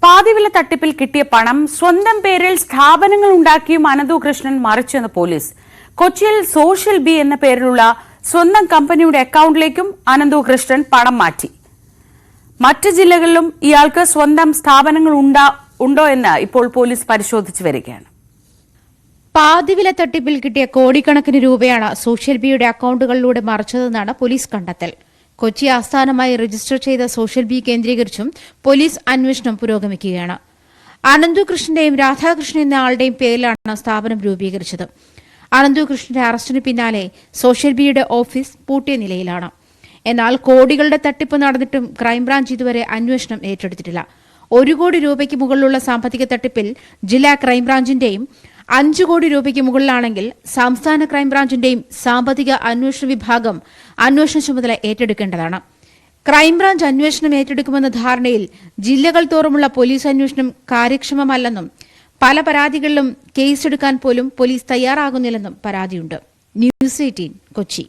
പാതിവില തട്ടിപ്പിൽ കിട്ടിയ പണം സ്വന്തം പേരിൽ സ്ഥാപനങ്ങൾ ഉണ്ടാക്കിയും അനന്തു കൃഷ്ണൻ മറിച്ചെന്ന് പോലീസ്. കൊച്ചിയിൽ സോഷ്യൽ ബി എന്ന പേരിലുള്ള സ്വന്തം കമ്പനിയുടെ അക്കൌണ്ടിലേക്കും അനന്തു കൃഷ്ണൻ പണം മാറ്റി. മറ്റ് ജില്ലകളിലും ഇയാൾക്ക് സ്വന്തം സ്ഥാപനങ്ങൾ ഉണ്ടോ എന്ന് ഇപ്പോൾ പോലീസ് പരിശോധിച്ചു വരികയാണ്. പാതിവില തട്ടിപ്പിൽ കിട്ടിയ കോടിക്കണക്കിന് രൂപയാണ് സോഷ്യൽ ബിയുടെ അക്കൌണ്ടുകളിലൂടെ മറിച്ചതെന്നാണ് പോലീസ് കണ്ടെത്തൽ. കൊച്ചി ആസ്ഥാനമായി രജിസ്റ്റർ ചെയ്ത സോഷ്യൽ ബി കേന്ദ്രീകരിച്ചും പോലീസ് അന്വേഷണം പുരോഗമിക്കുകയാണ്. അനന്തു കൃഷ്ണന്റെയും രാധാകൃഷ്ണൻ എന്ന ആളുടെയും പേരിലാണ് സ്ഥാപനം രൂപീകരിച്ചത്. അനന്തു കൃഷ്ണന്റെ അറസ്റ്റിന് പിന്നാലെ സോഷ്യൽ ബിയുടെ ഓഫീസ് പൂട്ടിയ നിലയിലാണ്. എന്നാൽ കോടികളുടെ തട്ടിപ്പ് നടന്നിട്ടും ക്രൈംബ്രാഞ്ച് ഇതുവരെ അന്വേഷണം ഏറ്റെടുത്തിട്ടില്ല. 1 കോടി രൂപയ്ക്ക് മുകളിലുള്ള സാമ്പത്തിക തട്ടിപ്പിൽ ജില്ലാ ക്രൈംബ്രാഞ്ചിന്റെയും 5 കോടി രൂപയ്ക്ക് മുകളിലാണെങ്കിൽ സംസ്ഥാന ക്രൈംബ്രാഞ്ചിന്റെയും സാമ്പത്തിക അന്വേഷണ വിഭാഗം അന്വേഷണ ചുമതല ഏറ്റെടുക്കേണ്ടതാണ്. ക്രൈംബ്രാഞ്ച് അന്വേഷണം ഏറ്റെടുക്കുമെന്ന ധാരണയിൽ ജില്ലകൾ തോറുമുള്ള പോലീസ് അന്വേഷണം കാര്യക്ഷമമല്ലെന്നും പല പരാതികളിലും കേസെടുക്കാൻ പോലും പോലീസ് തയ്യാറാകുന്നില്ലെന്നും പരാതിയുണ്ട്. ന്യൂസ് 18 കൊച്ചി.